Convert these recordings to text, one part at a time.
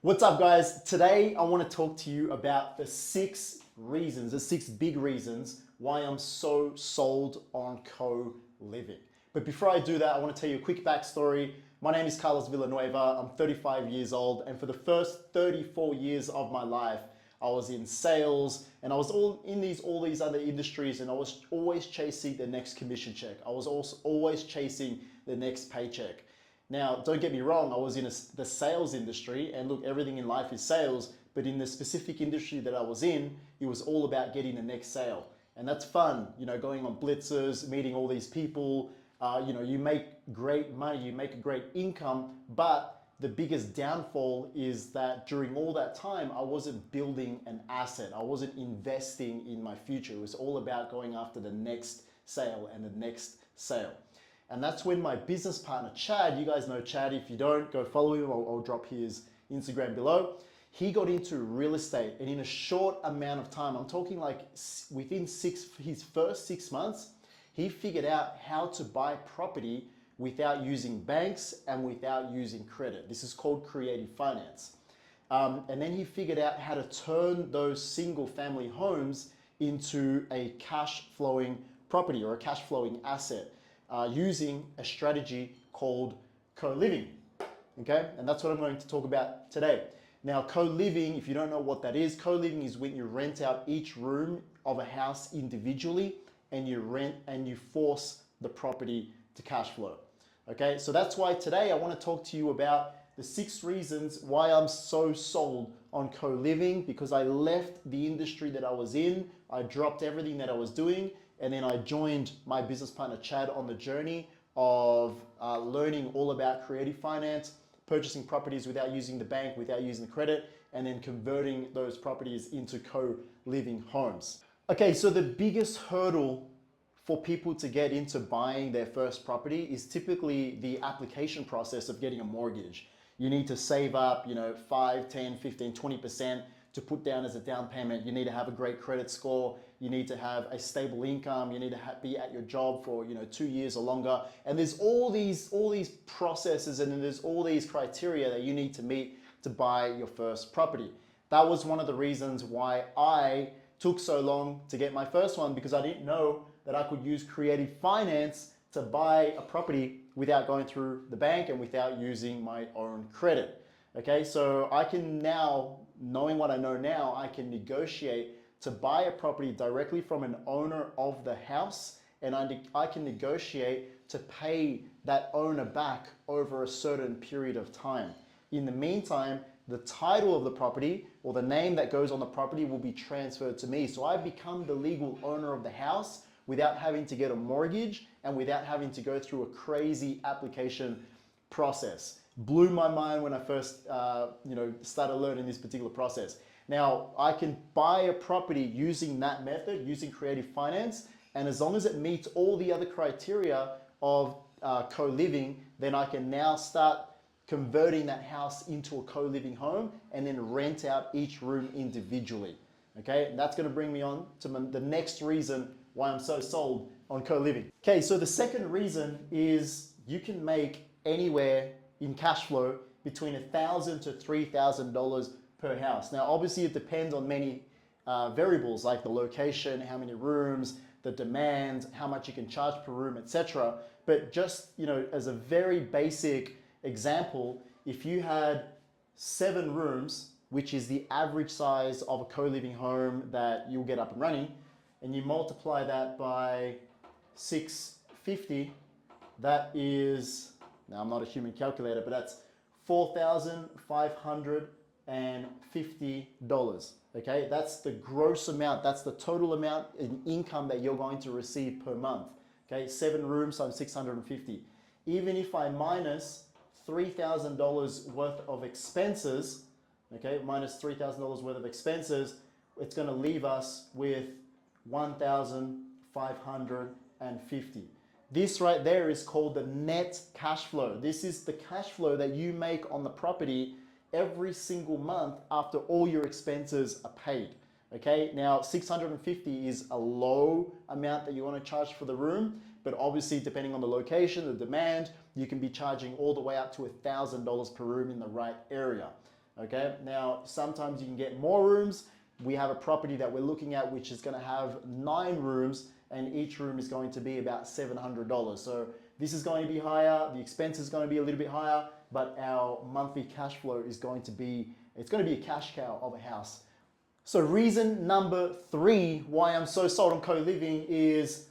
What's up, guys? Today I want to talk to you about the six big reasons why I'm so sold on co-living. But before I do that, I want to tell you a quick backstory. My name is Villanueva. I'm 35 years old, and for the first 34 years of my life, I was in sales and I was all these other industries, and I was always chasing the next commission check. I was also always chasing the next paycheck. Now, don't get me wrong, I was in the sales industry, and look, everything in life is sales, but in the specific industry that I was in, it was all about getting the next sale. And that's fun, going on blitzes, meeting all these people, you make great money, you make a great income, but the biggest downfall is that during all that time, I wasn't building an asset. I wasn't investing in my future. It was all about going after the next sale and the next sale. And that's when my business partner, Chad, you guys know Chad. If you don't, go follow him. I'll drop his Instagram below. He got into real estate, and in a short amount of time, I'm talking like within his first 6 months, he figured out how to buy property without using banks and without using credit. This is called creative finance. And then he figured out how to turn those single family homes into a cash flowing property or a cash flowing asset. Using a strategy called co-living, okay? And that's what I'm going to talk about today. Now, co-living, if you don't know what that is, co-living is when you rent out each room of a house individually and you force the property to cash flow, okay? So that's why today I want to talk to you about the 6 reasons why I'm so sold on co-living, because I left the industry that I was in, I dropped everything that I was doing, and then I joined my business partner, Chad, on the journey of learning all about creative finance, purchasing properties without using the bank, without using the credit, and then converting those properties into co-living homes. Okay, so the biggest hurdle for people to get into buying their first property is typically the application process of getting a mortgage. You need to save up, 5, 10, 15, 20% to put down as a down payment. You need to have a great credit score. You need to have a stable income. You need to be at your job for 2 years or longer. And there's all these processes, and then there's all these criteria that you need to meet to buy your first property. That was one of the reasons why I took so long to get my first one, because I didn't know that I could use creative finance to buy a property without going through the bank and without using my own credit. Okay, so I can now, knowing what I know now, I can negotiate to buy a property directly from an owner of the house, and I can negotiate to pay that owner back over a certain period of time. In the meantime, the title of the property or the name that goes on the property will be transferred to me. So I become the legal owner of the house without having to get a mortgage and without having to go through a crazy application process. Blew my mind when I first started learning this particular process. Now, I can buy a property using that method, using creative finance, and as long as it meets all the other criteria of co-living, then I can now start converting that house into a co-living home and then rent out each room individually. Okay, and that's going to bring me on to the next reason why I'm so sold on co-living. Okay, so the second reason is you can make anywhere in cash flow between $1,000 to $3,000 per house. Now, obviously, it depends on many variables like the location, how many rooms, the demand, how much you can charge per room, etc. But just as a very basic example, if you had 7 rooms, which is the average size of a co-living home that you'll get up and running, and you multiply that by 650, that is, now I'm not a human calculator, but that's $4,550. Okay, that's the gross amount, that's the total amount in income that you're going to receive per month. Okay, 7 rooms times 650. Even if I minus $3,000 worth of expenses, okay, minus $3,000 worth of expenses, it's going to leave us with $1,550. This right there is called the net cash flow. This is the cash flow that you make on the property every single month after all your expenses are paid. Okay, now 650 is a low amount that you want to charge for the room, but obviously depending on the location, the demand, you can be charging all the way up to $1,000 per room in the right area. Okay, now sometimes you can get more rooms. We have a property that we're looking at which is going to have 9 rooms, and each room is going to be about $700. So this is going to be higher, the expense is going to be a little bit higher, but our monthly cash flow is going to be, it's going to be a cash cow of a house. So reason number 3 why I'm so sold on co-living is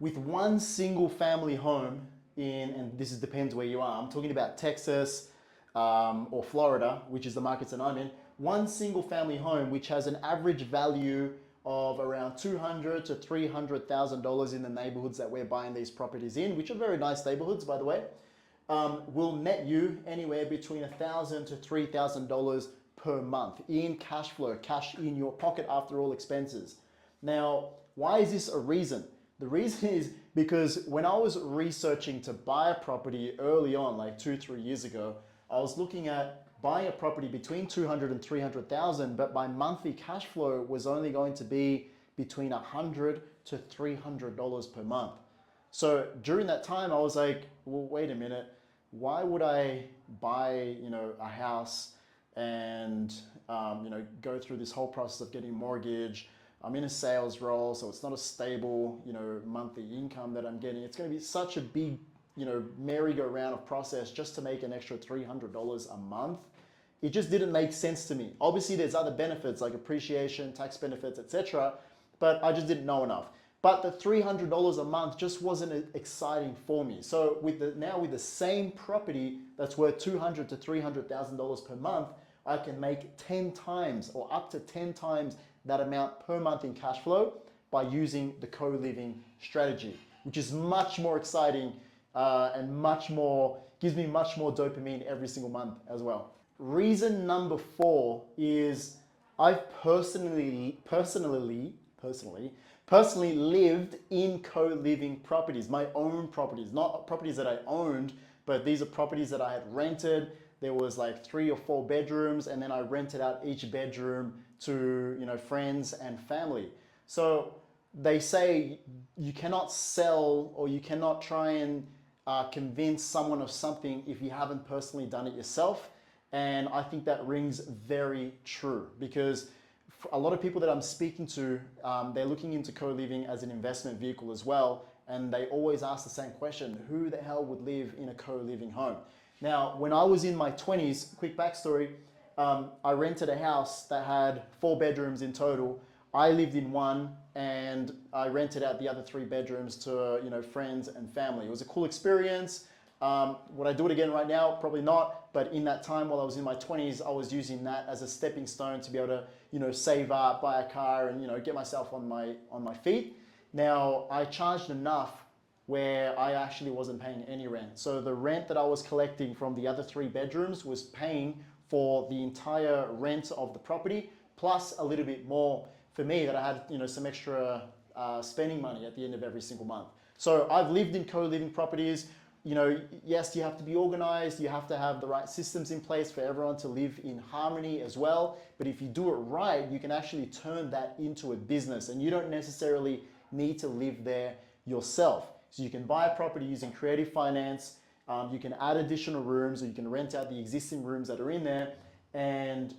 with one single family home in, and this depends where you are, I'm talking about Texas or Florida, which is the markets that I'm in, one single family home which has an average value of around $200,000 to $300,000 in the neighborhoods that we're buying these properties in, which are very nice neighborhoods, by the way, will net you anywhere between $1,000 to $3,000 per month in cash flow, cash in your pocket after all expenses. Now, why is this a reason? The reason is because when I was researching to buy a property early on, like 2-3 years ago, I was looking at buying a property between 200 and 300,000, but my monthly cash flow was only going to be between $100 to $300 per month. So during that time, I was like, well, wait a minute, why would I buy, a house and, go through this whole process of getting a mortgage? I'm in a sales role, so it's not a stable, monthly income that I'm getting. It's going to be such a big, merry-go-round of process just to make an extra $300 a month. It just didn't make sense to me. Obviously, there's other benefits like appreciation, tax benefits, etc., but I just didn't know enough. But the $300 a month just wasn't exciting for me. So with the same property that's worth $200,000 to $300,000 per month, I can make 10 times or up to 10 times that amount per month in cash flow by using the co-living strategy, which is much more exciting and gives me much more dopamine every single month as well. Reason number 4 is I've personally lived in co-living properties, my own properties, not properties that I owned, but these are properties that I had rented. There was like 3 or 4 bedrooms, and then I rented out each bedroom to friends and family. So they say you cannot sell or you cannot try and convince someone of something if you haven't personally done it yourself. And I think that rings very true because a lot of people that I'm speaking to, they're looking into co-living as an investment vehicle as well. And they always ask the same question, who the hell would live in a co-living home? Now, when I was in my 20s, quick backstory, I rented a house that had 4 bedrooms in total. I lived in one and I rented out the other 3 bedrooms to friends and family. It was a cool experience. Would I do it again right now? Probably not. But in that time while I was in my 20s, I was using that as a stepping stone to be able to save up, buy a car, and get myself on my feet. Now, I charged enough where I actually wasn't paying any rent. So the rent that I was collecting from the other 3 bedrooms was paying for the entire rent of the property, plus a little bit more for me that I had some extra spending money at the end of every single month. So I've lived in co-living properties. Yes, you have to be organized, you have to have the right systems in place for everyone to live in harmony as well. But if you do it right, you can actually turn that into a business and you don't necessarily need to live there yourself. So you can buy a property using creative finance, you can add additional rooms or you can rent out the existing rooms that are in there. And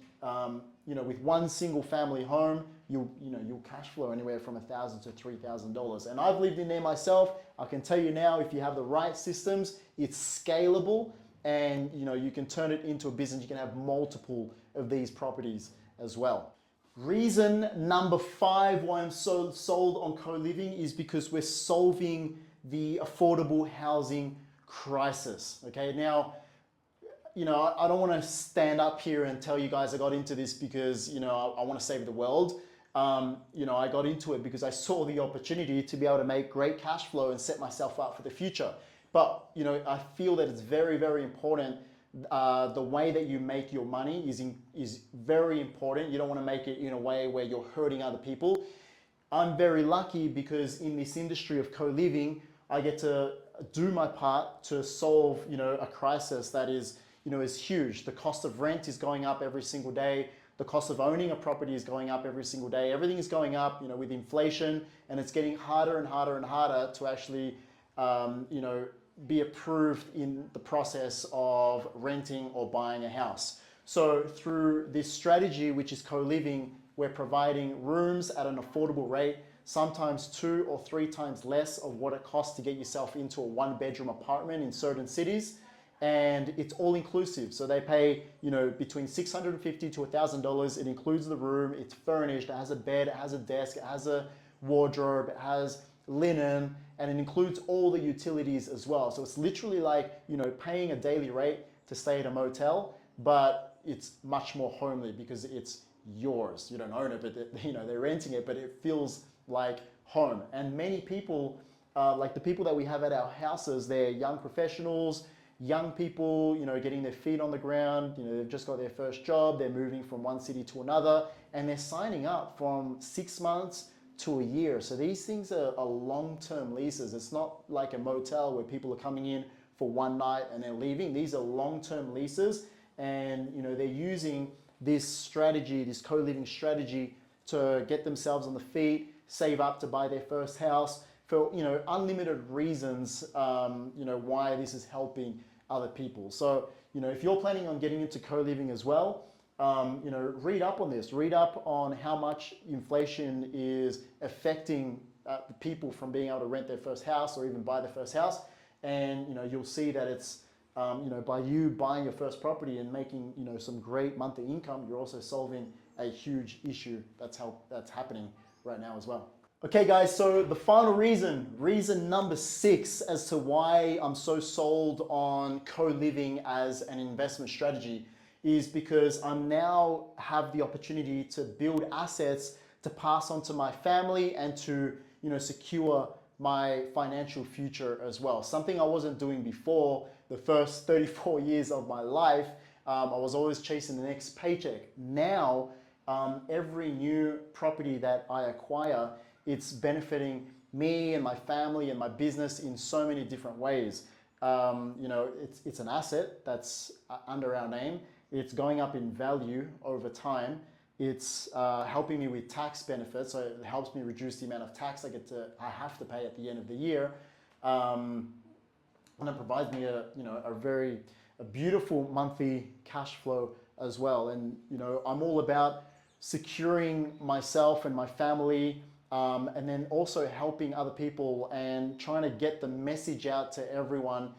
with one single family home, you'll cash flow anywhere from $1,000 to $3,000. And I've lived in there myself. I can tell you now, if you have the right systems, it's scalable, and you can turn it into a business. You can have multiple of these properties as well. Reason number 5 why I'm so sold on co-living is because we're solving the affordable housing crisis. Okay, now, I don't want to stand up here and tell you guys I got into this because, I want to save the world. I got into it because I saw the opportunity to be able to make great cash flow and set myself up for the future. But, I feel that it's very, very important. The way that you make your money is very important. You don't want to make it in a way where you're hurting other people. I'm very lucky because in this industry of co-living, I get to do my part to solve, a crisis that is huge. The cost of rent is going up every single day. The cost of owning a property is going up every single day. Everything is going up, with inflation, and it's getting harder and harder and harder to actually, be approved in the process of renting or buying a house. So through this strategy, which is co-living, we're providing rooms at an affordable rate, sometimes 2 or 3 times less of what it costs to get yourself into a 1-bedroom apartment in certain cities. And it's all inclusive. So they pay, between $650 to $1,000. It includes the room, it's furnished, it has a bed, it has a desk, it has a wardrobe, it has linen, and it includes all the utilities as well. So it's literally like, paying a daily rate to stay at a motel, but it's much more homely because it's yours. You don't own it, but they're renting it, but it feels like home. And many people, like the people that we have at our houses, they're young professionals, young people, getting their feet on the ground, they've just got their first job, they're moving from one city to another, and they're signing up from 6 months to a year. So these things are long-term leases. It's not like a motel where people are coming in for one night and they're leaving. These are long-term leases, and they're using this strategy, this co-living strategy, to get themselves on the feet, save up to buy their first house, for unlimited reasons, why this is helping other people. So if you're planning on getting into co-living as well, read up on this. Read up on how much inflation is affecting people from being able to rent their first house or even buy their first house, and you'll see that it's by you buying your first property and making some great monthly income, you're also solving a huge issue that's happening right now as well. Okay guys, so the final reason number 6 as to why I'm so sold on co-living as an investment strategy is because I now have the opportunity to build assets to pass on to my family and to secure my financial future as well. Something I wasn't doing before. The first 34 years of my life, I was always chasing the next paycheck. Now, every new property that I acquire, it's benefiting me and my family and my business in so many different ways. It's an asset that's under our name. It's going up in value over time. It's helping me with tax benefits, so it helps me reduce the amount of tax I have to pay at the end of the year, and it provides me a very beautiful monthly cash flow as well. And I'm all about securing myself and my family, and then also helping other people and trying to get the message out to everyone,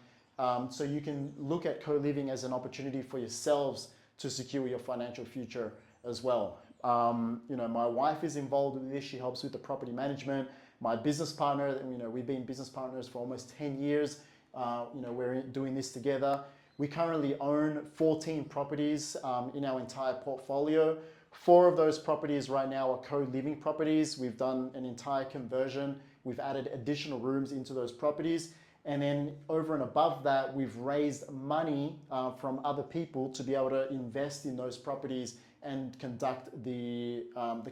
so you can look at co-living as an opportunity for yourselves to secure your financial future as well. My wife is involved with this. She helps with the property management. My business partner, we've been business partners for almost 10 years. We're doing this together. We currently own 14 properties in our entire portfolio. 4 of those properties right now are co-living properties. We've done an entire conversion. We've added additional rooms into those properties. And then over and above that, we've raised money from other people to be able to invest in those properties and conduct the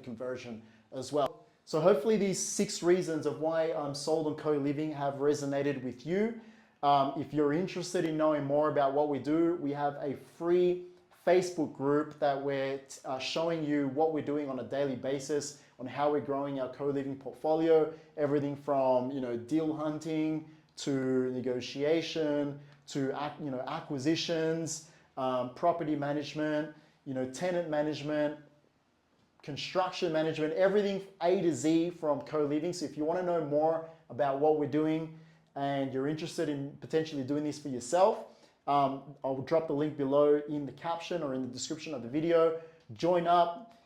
conversion as well. So hopefully these 6 reasons of why I'm sold on co-living have resonated with you. If you're interested in knowing more about what we do, we have a free Facebook group that we're showing you what we're doing on a daily basis, on how we're growing our co-living portfolio, everything from deal hunting to negotiation to acquisitions, property management, tenant management, construction management, everything A to Z from co-living. So if you want to know more about what we're doing and you're interested in potentially doing this for yourself, I'll drop the link below in the caption or in the description of the video. Join up,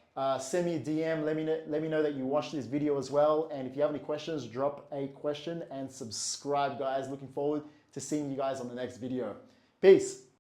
send me a DM, let me know that you watched this video as well. And if you have any questions, drop a question and subscribe, guys. Looking forward to seeing you guys on the next video. Peace.